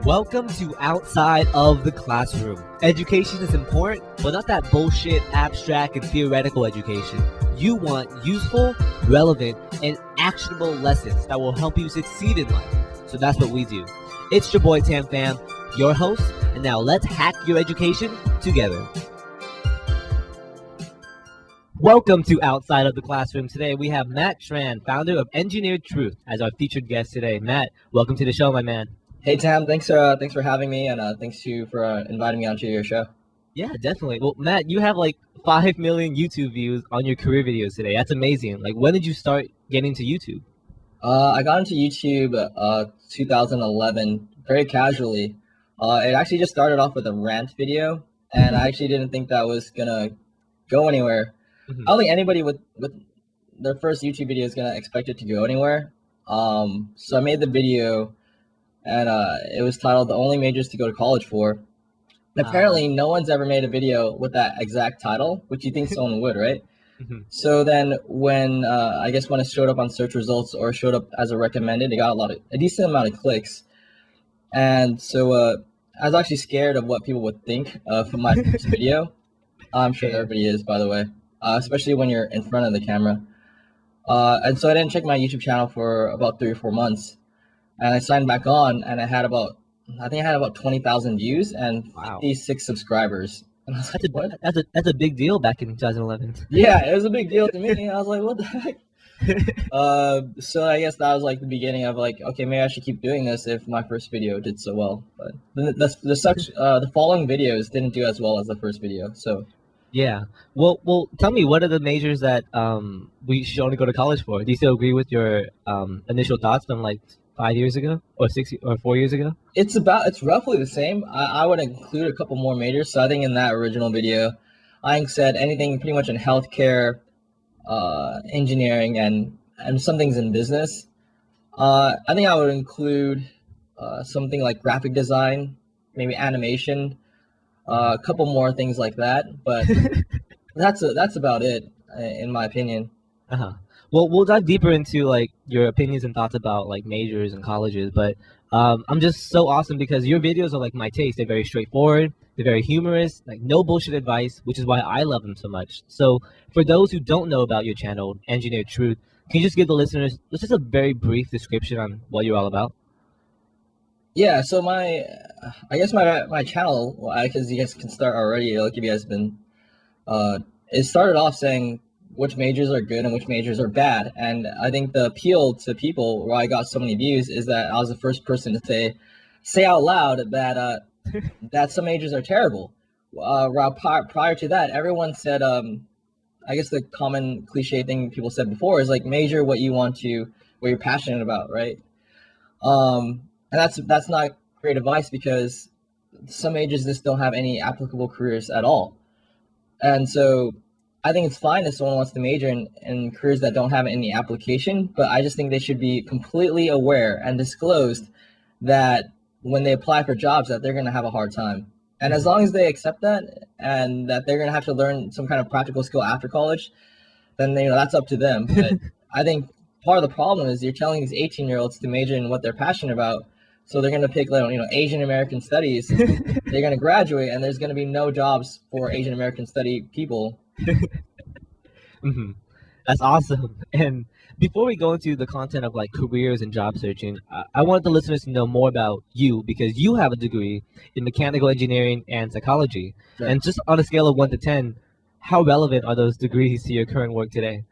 Welcome to Outside of the Classroom. Education is important, but not that bullshit, abstract, and theoretical education. You want useful, relevant, and actionable lessons that will help you succeed in life. So that's what we do. It's your boy Pham, your host, and now let's hack your education together. Welcome to Outside of the Classroom. Today we have Matthew Tran, founder of EngineeredTruth, as our featured guest today. Matt, welcome to the show, my man. Hey Tam, thanks for having me, and thanks to you for inviting me onto your show. Yeah, definitely. Well, Matt, you have like 5 million YouTube views on your career videos today. That's amazing. Like, when did you start getting to YouTube? I got into YouTube 2011 very casually. It actually just started off with a rant video, and I actually didn't think that was gonna go anywhere. I don't think anybody with their first YouTube video is gonna expect it to go anywhere. So I made the video, and it was titled "The Only Majors to Go to College For." And apparently, no one's ever made a video with that exact title, which you think someone would, right? So then, when I guess when it showed up on search results or showed up as a recommended, it got a decent amount of clicks. And so I was actually scared of what people would think from my first video. I'm sure everybody is, by the way, especially when you're in front of the camera. And so I didn't check my YouTube channel for about 3 or 4 months. And I signed back on, and I think I had about 20,000 views and 56 subscribers. And I was like, what? That's a big deal back in 2011. Yeah, it was a big deal to me. I was like, what the heck? So I guess that was like the beginning of like, okay, maybe I should keep doing this if my first video did so well. But the following videos didn't do as well as the first video. So yeah. Well, tell me, what are the majors that we should only go to college for? Do you still agree with your initial thoughts from like 5 years ago or 4 years ago? It's roughly the same. I would include a couple more majors. So I think in that original video, I said anything pretty much in healthcare, engineering, and some things in business. I think I would include something like graphic design, maybe animation, a couple more things like that. But that's about it, in my opinion. Well, we'll dive deeper into like your opinions and thoughts about like majors and colleges, but I'm just so awesome because your videos are like my taste. They're very straightforward, they're very humorous, like no bullshit advice, which is why I love them so much. So for those who don't know about your channel, EngineeredTruth, can you just give the listeners just a very brief description on what you're all about? Yeah, so I guess my channel, because you guys can start already, like if you guys been, it started off saying which majors are good and which majors are bad. And I think the appeal to people why I got so many views is that I was the first person to say out loud that that some majors are terrible. Prior to that, everyone said, I guess the common cliche thing people said before is like major what you're passionate about, right? And that's not great advice because some majors just don't have any applicable careers at all. And so I think it's fine if someone wants to major in careers that don't have any application, but I just think they should be completely aware and disclosed that when they apply for jobs that they're going to have a hard time. And as long as they accept that and that they're going to have to learn some kind of practical skill after college, then that's up to them. But I think part of the problem is you're telling these 18-year-olds to major in what they're passionate about. So they're going to pick, Asian American studies. They're going to graduate, and there's going to be no jobs for Asian American study people. That's awesome. And before we go into the content of like careers and job searching, I want the listeners to know more about you because you have a degree in mechanical engineering and psychology. Sure. And just on a scale of 1 to 10, how relevant are those degrees to your current work today?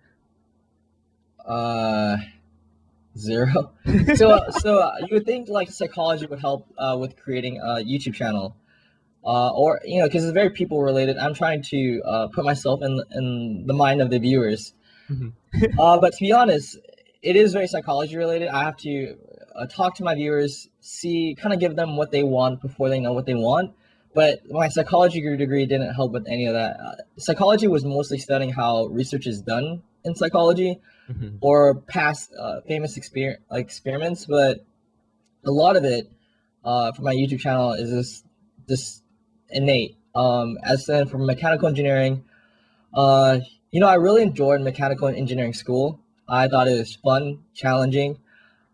0. So you would think like psychology would help with creating a YouTube channel. Or because it's very people related. I'm trying to put myself in the mind of the viewers. But to be honest, it is very psychology related. I have to talk to my viewers, kind of give them what they want before they know what they want. But my psychology degree didn't help with any of that. Psychology was mostly studying how research is done in psychology or past famous experiments. But a lot of it for my YouTube channel is this innate. As then for mechanical engineering, I really enjoyed mechanical engineering school. I thought it was fun, challenging.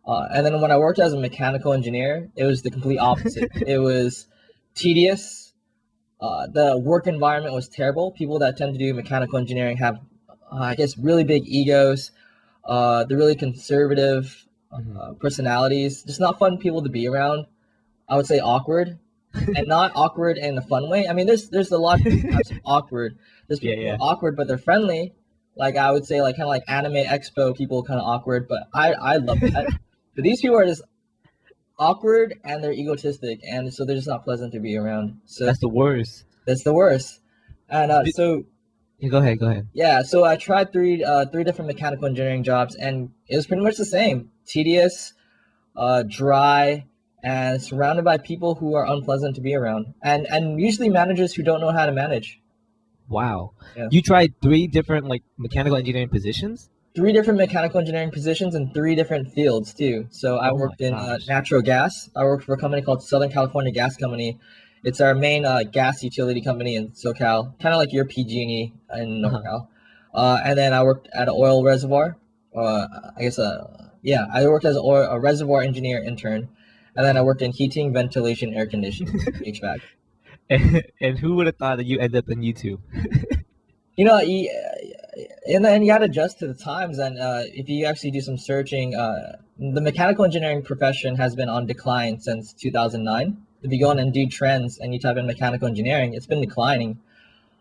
And then when I worked as a mechanical engineer, it was the complete opposite. It was tedious. The work environment was terrible. People that tend to do mechanical engineering have, I guess, really big egos. They're really conservative personalities. Just not fun people to be around. I would say awkward, and not awkward in a fun way. I mean, there's a lot of types of awkward. There's Yeah, people who yeah. are awkward, but they're friendly. Like I would say, like kind of like Anime Expo people, kind of awkward. But I love that. But these people are just awkward and they're egotistic, and so they're just not pleasant to be around. So That's the worst. that's the worst. And so Yeah, go ahead, go ahead. yeah, so I tried three different mechanical engineering jobs, and it was pretty much the same: tedious, dry, and surrounded by people who are unpleasant to be around, and usually managers who don't know how to manage. Wow. Yeah. You tried 3 different like mechanical engineering positions? Three different mechanical engineering positions in three different fields too. So I Oh my worked in gosh. natural gas. I worked for a company called Southern California Gas Company. It's our main gas utility company in SoCal, kind of like your PG&E in NorCal. And then I worked at an oil reservoir. I guess yeah, I worked as a reservoir engineer intern, and then I worked in heating, ventilation, air conditioning, HVAC. And who would have thought that you end up in YouTube? You know, and then you got to adjust to the times. And if you actually do some searching, the mechanical engineering profession has been on decline since 2009. If you go on and do trends and you type in mechanical engineering, it's been declining.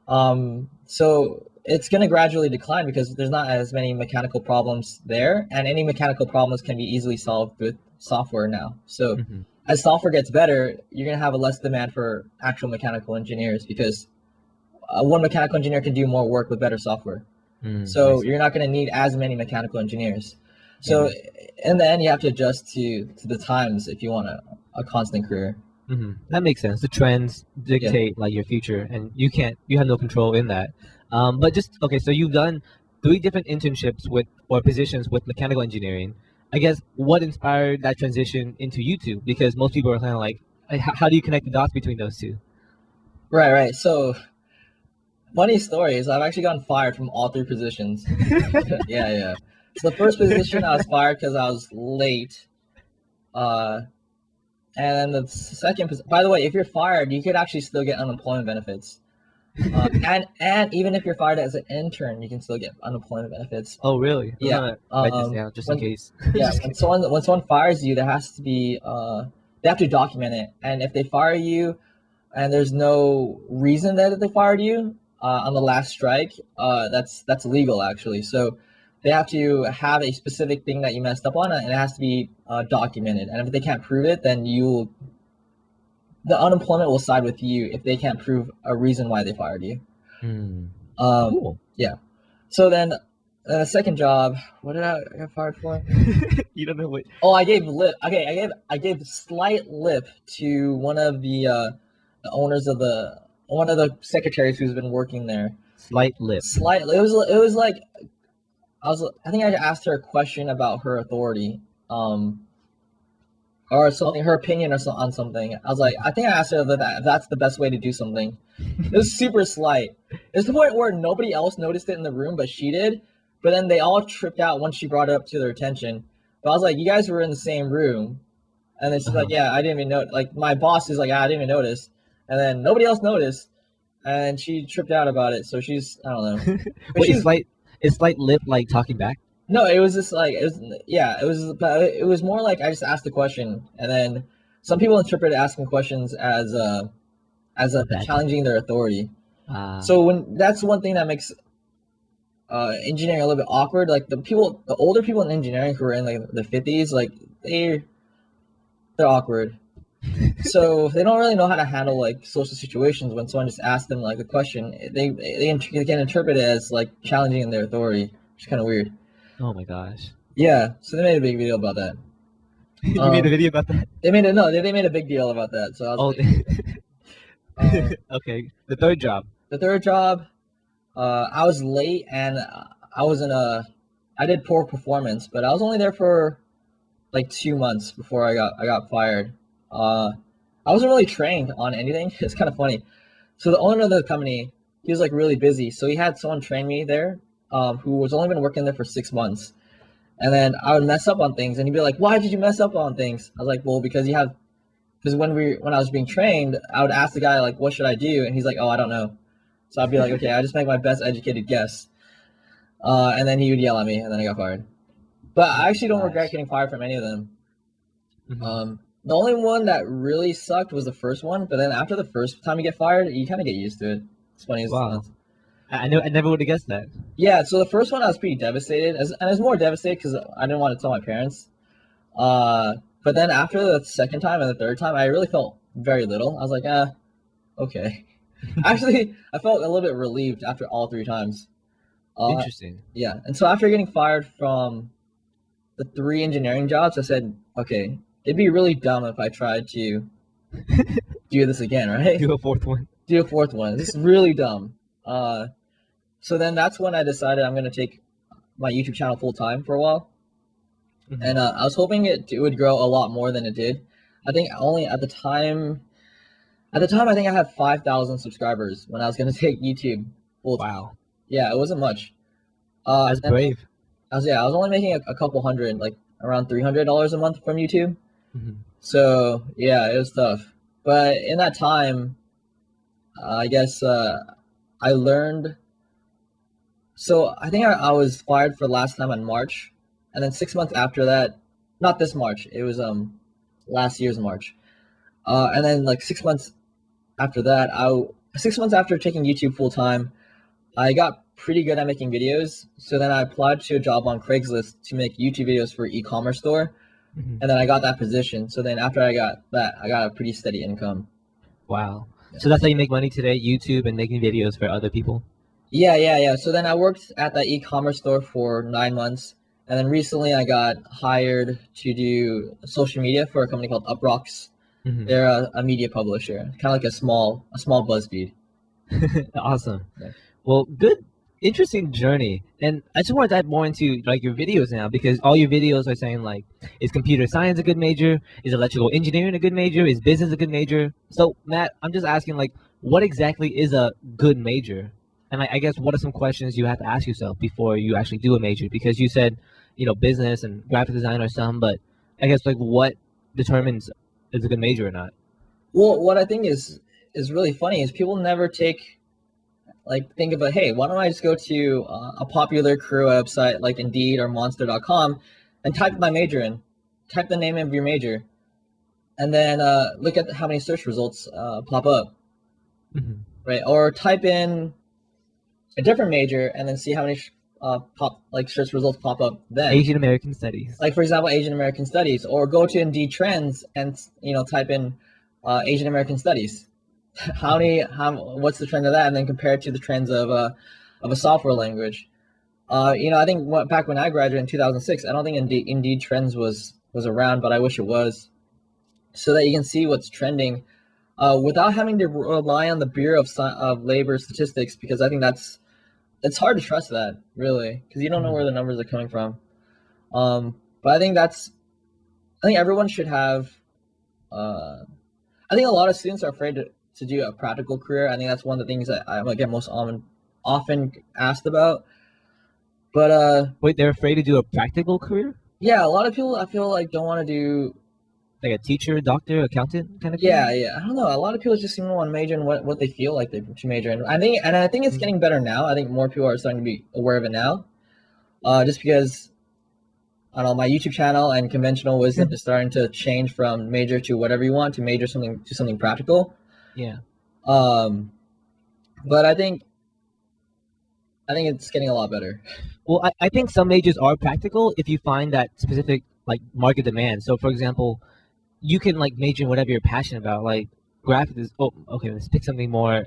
So it's going to gradually decline because there's not as many mechanical problems there, and any mechanical problems can be easily solved with software now. So as software gets better, you're going to have a less demand for actual mechanical engineers because one mechanical engineer can do more work with better software. So you're not going to need as many mechanical engineers. So in the end, you have to adjust to the times if you want a constant career. That makes sense. The trends dictate like your future, and you have no control in that. But just okay, so you've done 3 different internships with or positions with mechanical engineering. I guess what inspired that transition into YouTube? Because most people are kind of like, how do you connect the dots between those two? Right. So funny story is I've actually gotten fired from all 3 positions. Yeah. So the first position I was fired because I was late. And then the second, by the way, if you're fired, you could actually still get unemployment benefits. And even if you're fired as an intern, you can still get unemployment benefits. Oh, really? I'm Yeah. gonna write this down just in case. Yeah. Just when someone fires you, there has to be they have to document it. And if they fire you, and there's no reason that they fired you on the last strike, that's illegal actually. So they have to have a specific thing that you messed up on, and it has to be documented. And if they can't prove it, then the unemployment will side with you if they can't prove a reason why they fired you. Cool. Yeah. So then the second job, what did I get fired for? You don't know what? Oh, I gave lip. Okay, I gave slight lip to one of the owners of one of the secretaries who's been working there. Slight lip. Slight. It was like I think I asked her a question about her authority, or something, her opinion on something. I was like, I think I asked her that that's the best way to do something. It was super slight. It's the point where nobody else noticed it in the room, but she did. But then they all tripped out once she brought it up to their attention. But I was like, you guys were in the same room. And then she's like, yeah, I didn't even know. Like, my boss is like, I didn't even notice. And then nobody else noticed. And she tripped out about it. So she's, I don't know. Wait, is slight lip like talking back? No, it was just like, it was more like I just asked a question. And then some people interpret asking questions as challenging their authority. So that's one thing that makes engineering a little bit awkward. Like the older people in engineering who are in like the 50s, like they're awkward. So they don't really know how to handle like social situations when someone just asks them like a question. They can interpret it as like challenging their authority, which is kind of weird. Oh my gosh. Yeah, so they made a big deal about that. You made a video about that? They made a big deal about that. So I was okay. The third job. The third job, I was late and I did poor performance, but I was only there for like 2 months before I got fired. I wasn't really trained on anything. It's kind of funny. So the owner of the company, he was like really busy, so he had someone train me there, who was only been working there for 6 months. And then I would mess up on things, and he'd be like, "Why did you mess up on things?" I was like, "Well, because when I was being trained, I would ask the guy like, what should I do?" And he's like, "Oh, I don't know." So I'd be like, "Okay, I just make my best educated guess." And then he would yell at me, and then I got fired. But I actually don't regret getting fired from any of them. Mm-hmm. The only one that really sucked was the first one. But then after the first time you get fired, you kind of get used to it. It's funny. Wow. I never would have guessed that. Yeah, so the first one I was pretty devastated, and I was more devastated because I didn't want to tell my parents. But then after the second time and the third time, I really felt very little. I was like, okay. Actually, I felt a little bit relieved after all three times. Interesting. Yeah, and so after getting fired from the 3 engineering jobs, I said, okay, it'd be really dumb if I tried to do this again, right? Do a fourth one. Do a fourth one. This is really dumb. So then that's when I decided I'm going to take my YouTube channel full time for a while. Mm-hmm. And I was hoping it would grow a lot more than it did. I think only at the time I think I had 5,000 subscribers when I was going to take YouTube full time. Wow. Yeah, it wasn't much. That's brave. I was only making a couple hundred, like around $300 a month from YouTube. Mm-hmm. So yeah, it was tough. But in that time, I guess I learned. So I think I was fired for the last time in March, and then 6 months after that, not this March, it was last year's March, and then like 6 months after that, 6 months after taking YouTube full time, I got pretty good at making videos. So then I applied to a job on Craigslist to make YouTube videos for e-commerce store, Mm-hmm. and then I got that position. So then after I got that, I got a pretty steady income. Wow. Yeah. So that's how you make money today, YouTube and making videos for other people? Yeah. So then I worked at that e-commerce store for 9 months. And then recently I got hired to do social media for a company called Uprocks. Mm-hmm. They're a media publisher, kind of like a small BuzzFeed. Awesome. Yeah. Well, good, interesting journey. And I just want to dive more into like your videos now, because all your videos are saying like, is computer science a good major? Is electrical engineering a good major? Is business a good major? So Matt, I'm just asking like, what exactly is a good major? And I guess what are some questions you have to ask yourself before you actually do a major? Because you said, business and graphic design are some, but I guess like what determines is a good major or not? Well, what I think is really funny is people never think about, hey, why don't I just go to a popular career website like Indeed or Monster.com and type my major in, type the name of your major, and then look at how many search results pop up, Mm-hmm. right? Or type in a different major and then see how many search results pop up then. Asian American Studies. Like for example, Asian American Studies, or go to Indeed Trends and type in Asian American Studies. What's the trend of that, and then compare it to the trends of a software language. I think back when I graduated in 2006, I don't think Indeed Trends was around, but I wish it was, so that you can see what's trending without having to rely on the Bureau of Labor Statistics, because I think it's hard to trust that, really, because you don't know where the numbers are coming from. But I think everyone should have. I think a lot of students are afraid to do a practical career. I think that's one of the things that I get most often asked about. But wait, they're afraid to do a practical career? Yeah, a lot of people I feel like don't want to do like a teacher, doctor, accountant kind of thing? Yeah. I don't know. A lot of people just seem to want to major in what they feel like they should major in. I think it's getting better now. I think more people are starting to be aware of it now. Just because I don't know, my YouTube channel and conventional wisdom is starting to change from major to whatever you want to major something practical. Yeah. But I think it's getting a lot better. Well, I think some majors are practical if you find that specific like market demand. So for example, you can like major in whatever you're passionate about. Like graphic is let's pick something more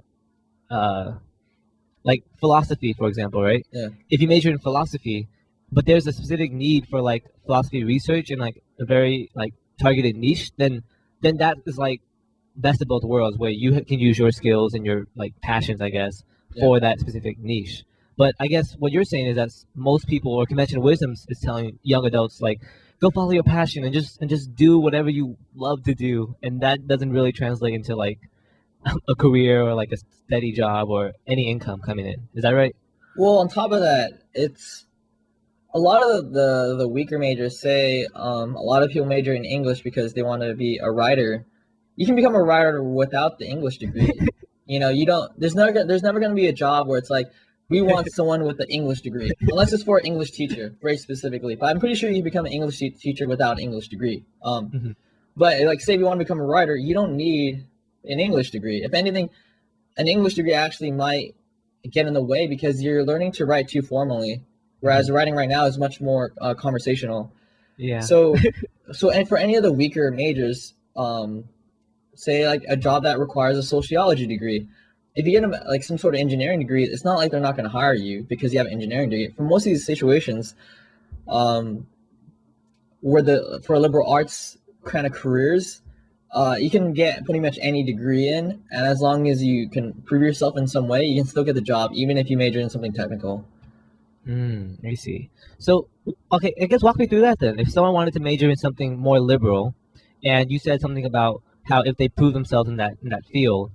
like philosophy, for example, right? Yeah. If you major in philosophy, but there's a specific need for like philosophy research and like a very like targeted niche, then that is like best of both worlds, where you can use your skills and your like passions, I guess, for that specific niche. But I guess what you're saying is that most people, or conventional wisdom is telling young adults like, go follow your passion and just do whatever you love to do, and that doesn't really translate into like a career or like a steady job or any income coming in. Is that right? Well, on top of that, it's a lot of the weaker majors say a lot of people major in English because they want to be a writer. You can become a writer without the English degree. You don't. There's never going to be a job where it's like we want someone with the English degree, unless it's for an English teacher, very specifically. But I'm pretty sure you can become an English teacher without an English degree. Hmm. But like, say if you want to become a writer, you don't need an English degree. If anything, an English degree actually might get in the way because you're learning to write too formally, whereas writing right now is much more conversational. Yeah. So, and for any of the weaker majors, say like a job that requires a sociology degree, if you get like some sort of engineering degree, it's not like they're not going to hire you because you have an engineering degree. For most of these situations, um, for liberal arts kind of careers, you can get pretty much any degree in, and as long as you can prove yourself in some way, you can still get the job, even if you major in something technical. I see. So, okay, I guess walk me through that then. If someone wanted to major in something more liberal, and you said something about how if they prove themselves in that field,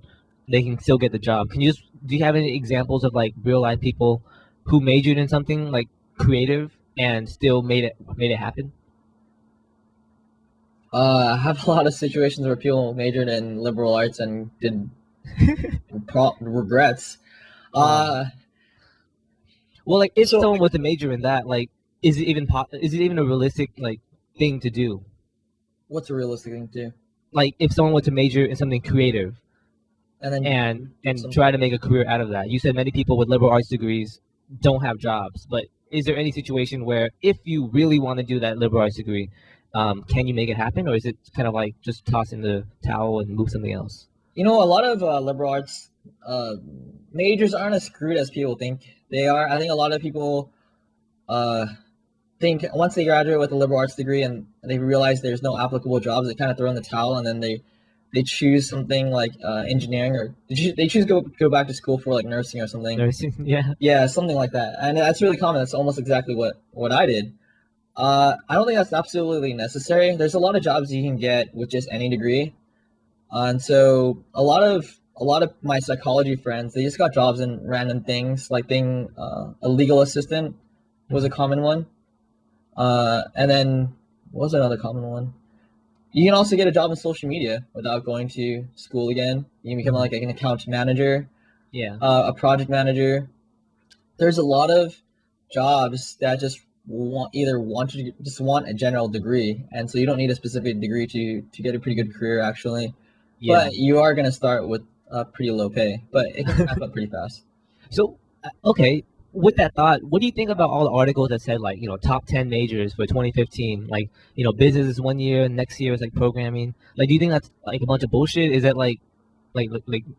they can still get the job. Do you have any examples of like real life people who majored in something like creative and still made it happen? I have a lot of situations where people majored in liberal arts and did regrets. Wow. Uh, Well, like if so someone was to major in that, like, is it even a realistic like thing to do? what's a realistic thing to do? Like if someone were to major in something creative And then and some. try to make a career out of that. You said many people with liberal arts degrees don't have jobs, but is there any situation where if you really want to do that liberal arts degree, can you make it happen, or is it kind of like just toss in the towel and move something else? A lot of liberal arts uh, majors aren't as screwed as people think they are. I think a lot of people uh, think once they graduate with a liberal arts degree and they realize there's no applicable jobs, they kind of throw in the towel and then they choose something like engineering, or they choose go back to school for like nursing or something. Nursing, yeah. Yeah, something like that. And that's really common. That's almost exactly what I did. I don't think that's absolutely necessary. There's a lot of jobs you can get with just any degree. And so a lot of my psychology friends, they just got jobs in random things, like a legal assistant was a Mhm. common one. And then what was another common one? You can also get a job in social media without going to school again. You can become like an account manager, Yeah. a project manager. There's a lot of jobs that just want a general degree, and so you don't need a specific degree to get a pretty good career actually. Yeah. But you are gonna start with pretty low pay, but it can ramp up pretty fast. So, okay, with that thought, what do you think about all the articles that said like, top 10 majors for 2015? Like, business is 1 year, next year is like programming. Like, do you think that's like a bunch of bullshit? Is that like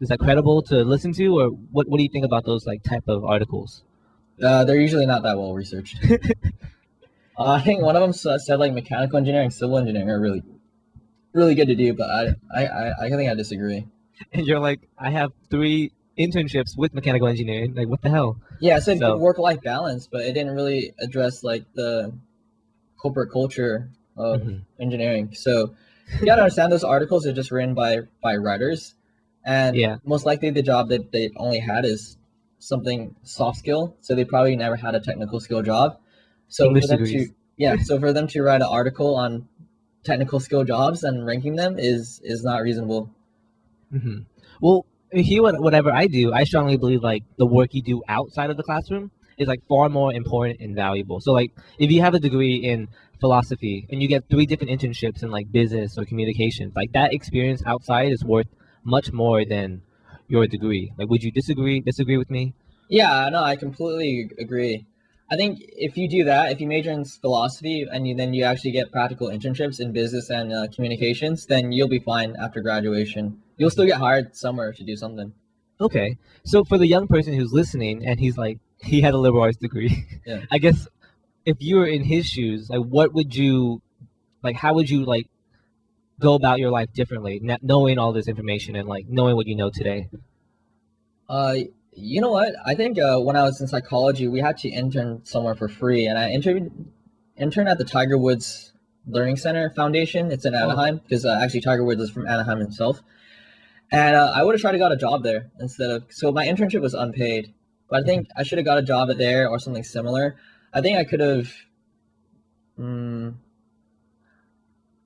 is that credible to listen to, or what do you think about those like type of articles? They're usually not that well researched. I think one of them said like mechanical engineering, civil engineering are really really good to do, but I think I disagree. And you're like, I have 3 internships with mechanical engineering. Like, what the hell? Yeah, it said So, work life balance, but it didn't really address like the corporate culture of mhm. engineering. So you gotta understand those articles are just written by writers, and Yeah, most likely the job that they only had is something soft skill. So they probably never had a technical skill job. So for English them to degrees. write an article on technical skill jobs and ranking them is not reasonable. Hmm. Well, here, whatever I do, I strongly believe like the work you do outside of the classroom is like far more important and valuable. So like if you have a degree in philosophy and you get 3 different internships in like business or communications, like that experience outside is worth much more than your degree. Like, would you disagree with me? Yeah, no, I completely agree. I think if you do that, if you major in philosophy and then you actually get practical internships in business and communications, then you'll be fine after graduation. You'll still get hired somewhere to do something. Okay. So for the young person who's listening and he's like he had a liberal arts degree, Yeah. I guess if you were in his shoes, like what would you like how would you like go about your life differently, not knowing all this information and like knowing what you know today? Uh, you know what? I think when I was in psychology, we had to intern somewhere for free, and I interned at the Tiger Woods Learning Center Foundation. It's in Oh. Anaheim because actually Tiger Woods is from Anaheim himself. And I would have tried to got a job there instead of. So my internship was unpaid, but I Mhm. think I should have got a job at there or something similar. I think I could have. Mm,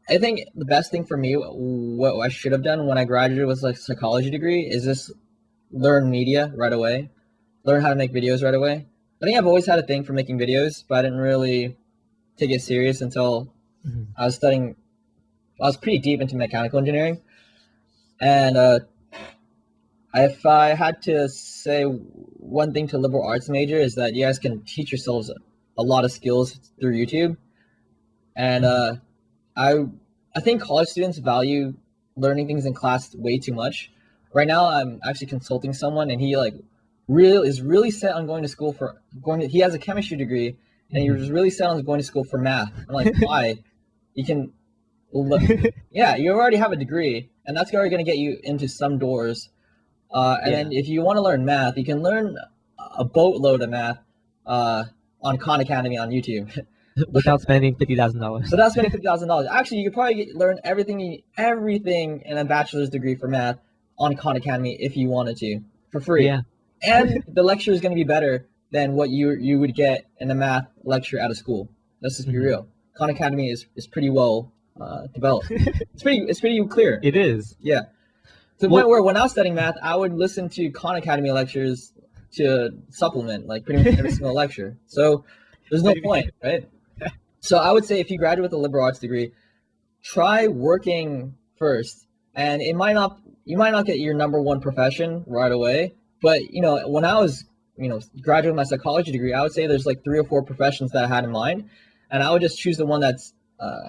I think the best thing for me, what I should have done when I graduated with like psychology degree, is just learn media right away, learn how to make videos right away. I think I've always had a thing for making videos, but I didn't really take it serious until Mhm. I was studying. I was pretty deep into mechanical engineering, and if I had to say one thing to liberal arts major is that you guys can teach yourselves a lot of skills through YouTube, and Mhm. I I think college students value learning things in class way too much. Right now, I'm actually consulting someone, and he like really is really set on going to school for going. He has a chemistry degree, and he was Mhm. really set on going to school for math. I'm like, why? You can, yeah, you already have a degree, and that's already going to get you into some doors. And Yeah, then if you want to learn math, you can learn a boatload of math uh, on Khan Academy on YouTube. without spending $50,000. So that's spending $50,000. Actually, you could probably learn everything in a bachelor's degree for math on Khan Academy if you wanted to for free, Yeah. and the lecture is going to be better than what you would get in a math lecture at a school. Let's just be Mhm. real. Khan Academy is pretty well developed. It's pretty clear. It is. Yeah, to the Well, point where when I was studying math, I would listen to Khan Academy lectures to supplement like pretty much every single lecture. So there's no same point, here. right? So I would say if you graduate with a liberal arts degree, try working first, and it might not you might not get your number one profession right away, but when I was graduating my psychology degree, I would say there's like 3 or 4 professions that I had in mind, and I would just choose the one that's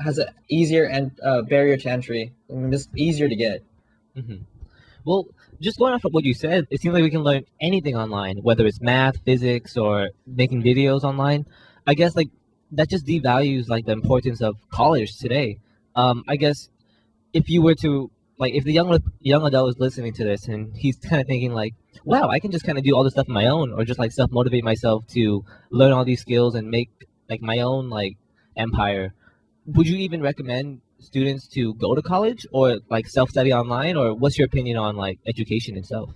has an easier and barrier to entry, and just easier to get. Mhm. Well, just going off of what you said, it seems like we can learn anything online, whether it's math, physics, or making videos online. I guess like that just devalues like the importance of college today. I guess if you were to like if the young adult is listening to this and he's kind of thinking like, wow, I can just kind of do all this stuff on my own, or just like self motivate myself to learn all these skills and make like my own like empire. Would you even recommend students to go to college or like self study online, or what's your opinion on like education itself?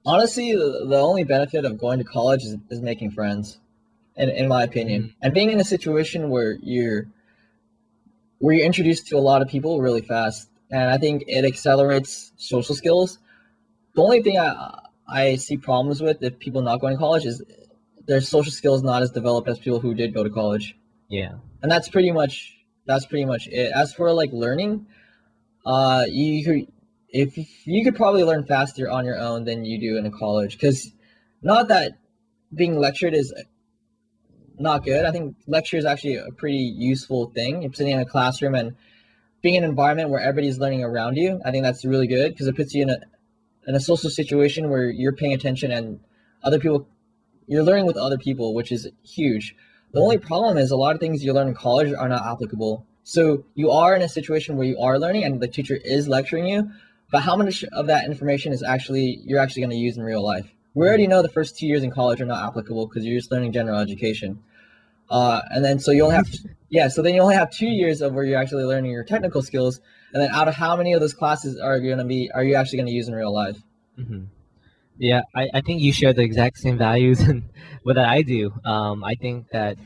Honestly, the only benefit of going to college is making friends, in my opinion, Mhm. and being in a situation where you're introduced to a lot of people really fast, and I think it accelerates social skills. The only thing I see problems with if people not going to college is their social skills not as developed as people who did go to college, Yeah. and that's pretty much it. As for like learning, you could if you could probably learn faster on your own than you do in a college, because not that being lectured is not good. I think lecture is actually a pretty useful thing. You're sitting in a classroom and being in an environment where everybody's learning around you. I think that's really good because it puts you in a social situation where you're paying attention and other people you're learning with other people, which is huge. The only Mhm. problem is a lot of things you learn in college are not applicable. So you are in a situation where you are learning and the teacher is lecturing you, but how much of that information is you're actually going to use in real life? We already Mhm. know the first 2 years in college are not applicable because you're just learning general education. And then so you only have yeah, so then you only have 2 years of where you're actually learning your technical skills. And then out of how many of those classes are you actually going to use in real life? Mhm. Yeah, I think you share the exact same values and what that I do. I think that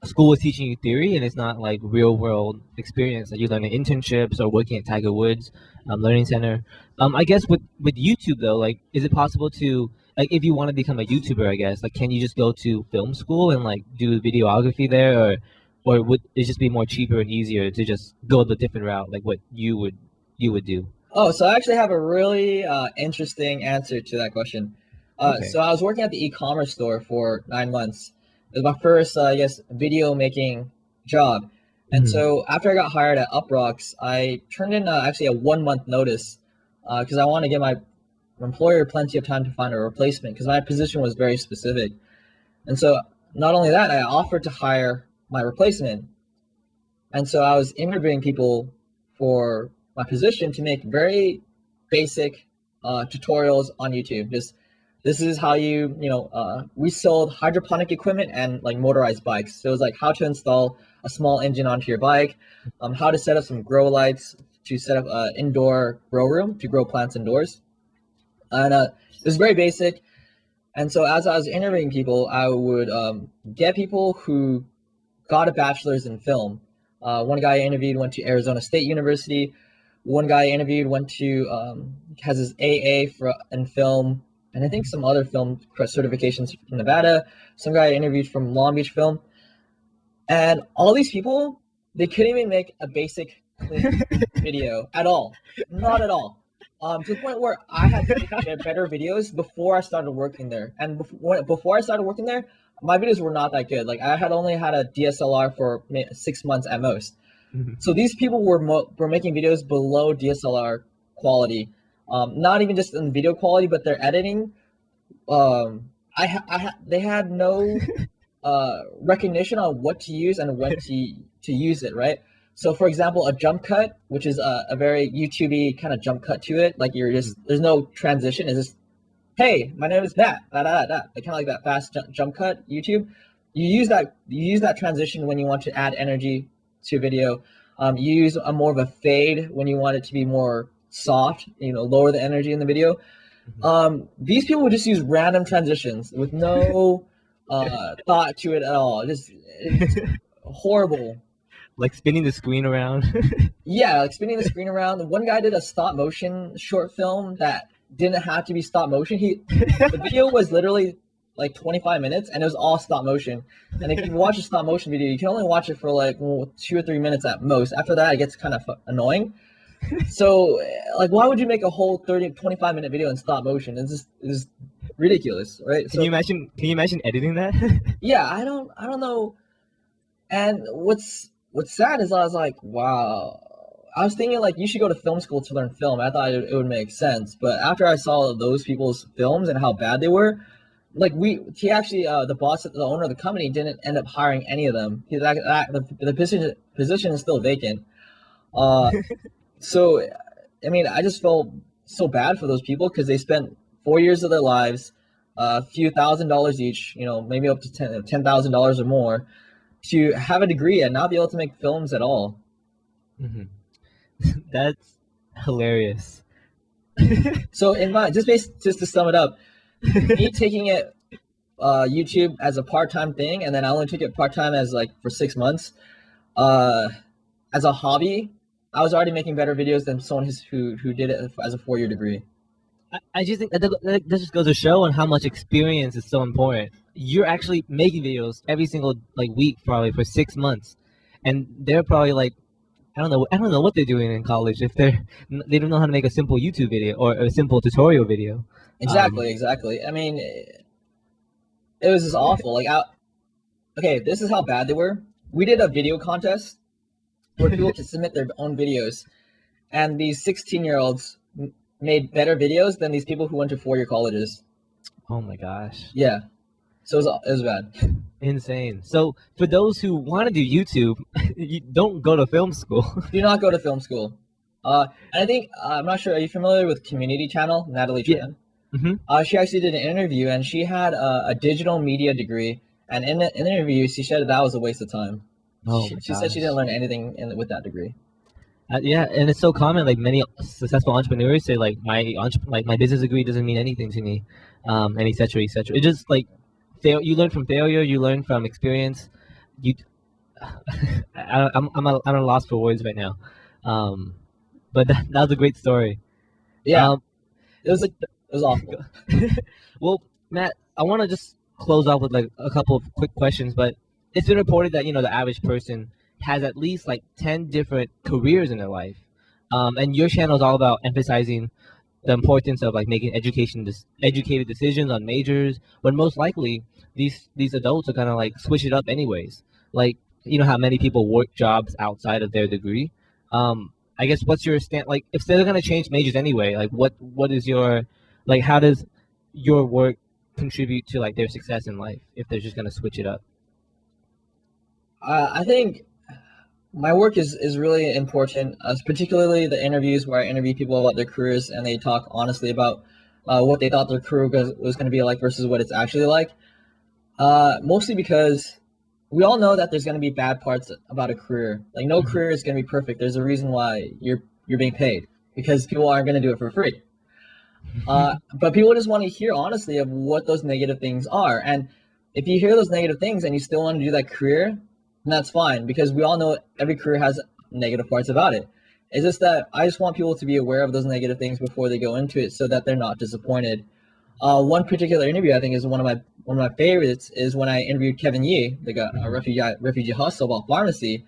school is teaching you theory and it's not like real world experience that you learn in internships or working at Tiger Woods Learning Center. I guess with YouTube though, like, is it possible to like if you want to become a YouTuber, I guess, like, can you just go to film school and like do videography there, or would it just be more cheaper and easier to just go the different route, like what you would do? Oh, so I actually have a really interesting answer to that question. Okay. So I was working at the e-commerce store for 9 months. It was my first, I guess, video making job. And Mhm. so after I got hired at Uprocks, I turned in actually a 1 month notice because I want to give my employer plenty of time to find a replacement because my position was very specific. And so not only that, I offered to hire my replacement. And so I was interviewing people for my position to make very basic tutorials on YouTube. Just this is how we sold hydroponic equipment and like motorized bikes. So it was like how to install a small engine onto your bike, how to set up some grow lights to set up an indoor grow room to grow plants indoors. And it was very basic. And so as I was interviewing people, I would get people who got a bachelor's in film. One guy I interviewed went to Arizona State University. One guy I interviewed went to has his in film, and I think some other film certifications from Nevada. Some guy I interviewed from Long Beach Film, and all these people, they couldn't even make a basic clean video at all, not at all. To the point where I had to make better videos before I started working there, and before I started working there, my videos were not that good. Like I had only had a DSLR for 6 months at most. So these people were making videos below DSLR quality, not even just in video quality, but their editing. They had no recognition on what to use and when to use it, right? So for example, a jump cut, which is a very YouTubey kind of jump cut to it, like you're just there's no transition. It's just, hey, my name is Matt, da da da, kind of like that fast jump cut YouTube. You use that transition when you want to add energy to video. You use a more of a fade when you want it to be more soft, lower the energy in the video. These people would just use random transitions with no thought to it at all. It's horrible. Like spinning the screen around. Yeah, like spinning the screen around. One guy did a stop motion short film that didn't have to be stop motion. The video was literally like 25 minutes, and it was all stop motion. And if you watch a stop motion video, you can only watch it for like 2 or 3 minutes at most. After that, it gets kind of annoying. So, like, why would you make a whole 25 minute video in stop motion? It's just ridiculous, right? Can you imagine editing that? Yeah, I don't know. And what's sad is I was like, wow. I was thinking like you should go to film school to learn film. I thought it would make sense, but after I saw those people's films and how bad they were, like he actually the boss, the owner of the company, didn't end up hiring any of them. The position is still vacant. So, I mean, I just felt so bad for those people because they spent 4 years of their lives, a few $1,000s each, maybe up to $10,000 or more, to have a degree and not be able to make films at all. Mm-hmm. That's hilarious. So just to sum it up, me taking it YouTube as a part-time thing, and then I only took it part-time as like for 6 months, as a hobby, I was already making better videos than someone who did it as a 4-year degree. I just think that just goes to show on how much experience is so important. You're actually making videos every single week, probably for 6 months, and they're probably like, I don't know what they're doing in college if they don't know how to make a simple YouTube video or a simple tutorial video. Exactly. I mean, it was just awful. Okay, this is how bad they were. We did a video contest where people could submit their own videos, and these 16-year-olds made better videos than these people who went to 4-year colleges. Oh my gosh. Yeah. So it was bad. Insane. So for those who want to do YouTube, you don't go to film school. Do not go to film school. And I think, I'm not sure, are you familiar with Community Channel, Natalie Tran? Yeah. Mm-hmm. She actually did an interview, and she had a digital media degree, and in the interview, she said that was a waste of time. She said she didn't learn anything with that degree. Yeah, and it's so common. Like many successful entrepreneurs say, my business degree doesn't mean anything to me, and et cetera, et cetera. It just you learn from failure, you learn from experience. I'm at a loss for words right now, but that was a great story. Yeah, it was awful. Well, Matt, I want to just close off with a couple of quick questions, but it's been reported that the average person has at least 10 different careers in their life, and your channel is all about emphasizing the importance of making educated decisions on majors, when most likely these adults are gonna switch it up anyways. How many people work jobs outside of their degree. I guess what's your stand? If they're gonna change majors anyway, what is your how does your work contribute to their success in life if they're just gonna switch it up? I think my work is really important, particularly the interviews where I interview people about their careers and they talk honestly about what they thought their career was going to be like versus what it's actually like. Mostly because we all know that there's going to be bad parts about a career. No career is going to be perfect. There's a reason why you're being paid, because people aren't going to do it for free. But people just want to hear honestly of what those negative things are. And if you hear those negative things and you still want to do that career, And that's fine, because we all know every career has negative parts about it. It's just that I just want people to be aware of those negative things before they go into it, so that they're not disappointed. One particular interview I think is one of my favorites is when I interviewed Kevin Yee, a refugee hustle about pharmacy,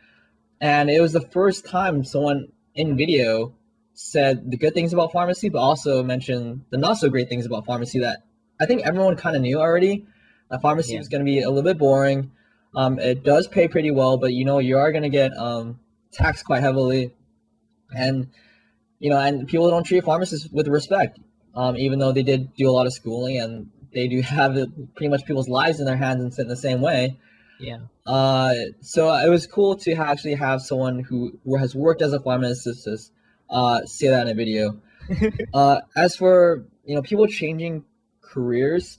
and it was the first time someone in video said the good things about pharmacy, but also mentioned the not so great things about pharmacy that I think everyone kind of knew already. Pharmacy was going to be a little bit boring. It does pay pretty well, but you are going to get taxed quite heavily, and and people don't treat pharmacists with respect, even though they did do a lot of schooling and they do have pretty much people's lives in their hands in the same way. Yeah. So it was cool to actually have someone who has worked as a pharmacist say that in a video. As for people changing careers,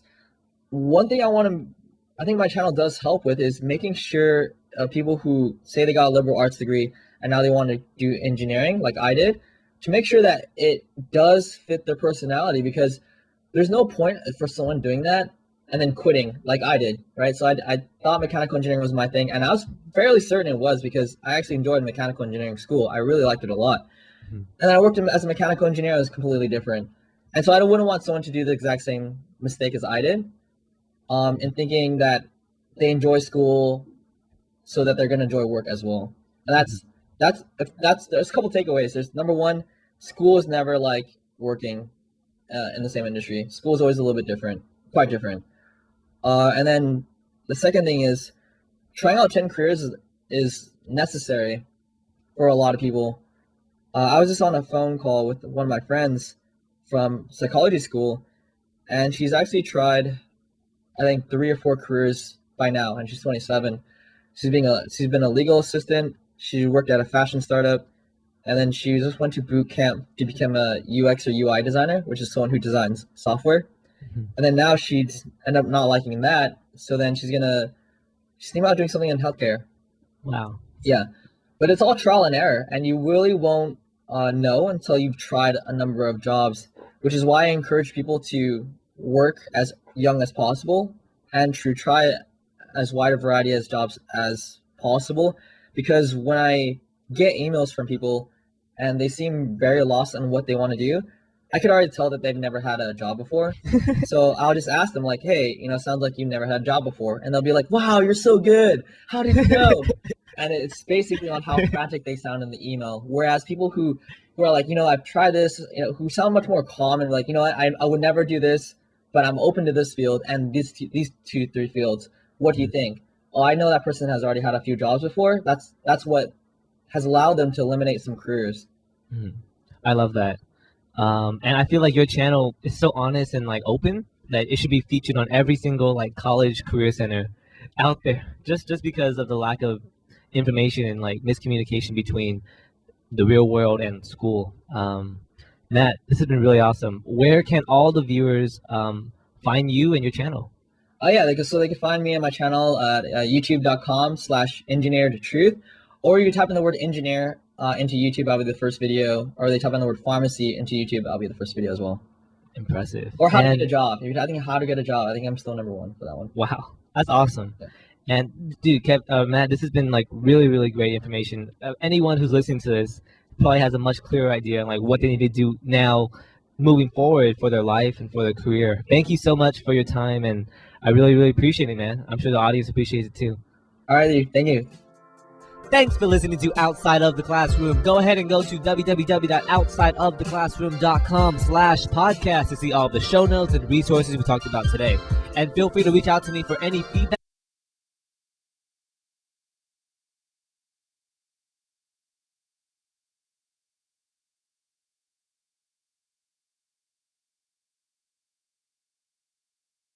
one thing I think my channel does help with is making sure people who say they got a liberal arts degree and now they want to do engineering like I did, to make sure that it does fit their personality, because there's no point for someone doing that and then quitting like I did, right? So I thought mechanical engineering was my thing, and I was fairly certain it was, because I actually enjoyed mechanical engineering school. I really liked it a lot. Mm-hmm. And then I worked as a mechanical engineer. It was completely different. And so I wouldn't want someone to do the exact same mistake as I did, in thinking that they enjoy school so that they're going to enjoy work as well. And there's a couple takeaways. There's number one, school is never like working in the same industry. School is always a little bit different, quite different. And then the second thing is trying out 10 careers is necessary for a lot of people. I was just on a phone call with one of my friends from psychology school, and she's actually tried, I think, 3 or 4 careers by now, and she's 27. She's been a legal assistant. She worked at a fashion startup, and then she just went to boot camp to become a UX or UI designer, which is someone who designs software. Mm-hmm. And then now she's ended up not liking that, so then she's thinking about doing something in healthcare. Wow. Yeah, but it's all trial and error, and you really won't know until you've tried a number of jobs, which is why I encourage people to work as young as possible and to try as wide a variety of jobs as possible. Because when I get emails from people and they seem very lost on what they want to do, I could already tell that they've never had a job before. So I'll just ask them like, hey, sounds like you've never had a job before. And they'll be like, wow, you're so good. How did you know? And it's basically on how frantic they sound in the email. Whereas people who are like, I've tried this, who sound much more calm and like, I would never do this, but I'm open to this field and these 2-3 fields. What do you think? Oh, I know that person has already had a few jobs before. That's what has allowed them to eliminate some careers. Mm-hmm. I love that. And I feel like your channel is so honest and like open that it should be featured on every single like college career center out there, just because of the lack of information and like miscommunication between the real world and school. Matt, this has been really awesome. Where can all the viewers find you and your channel? Yeah, they can find me on my channel at youtube.com/EngineeredTruth, or you type in the word engineer into YouTube, I'll be the first video, or they type in the word pharmacy into YouTube, I'll be the first video as well. Impressive. Or how to get a job. If you're typing how to get a job, I think I'm still number 1 for that one. Wow, that's awesome. Yeah. And dude, Matt, this has been like really, really great information. Anyone who's listening to this probably has a much clearer idea on like what they need to do now moving forward for their life and for their career. Thank you so much for your time, and I really, really appreciate it, man. I'm sure the audience appreciates it too. All right, thank you. Thanks for listening to Outside of the Classroom. Go ahead and go to www.outsideoftheclassroom.com/podcast to see all the show notes and resources we talked about today. And feel free to reach out to me for any feedback.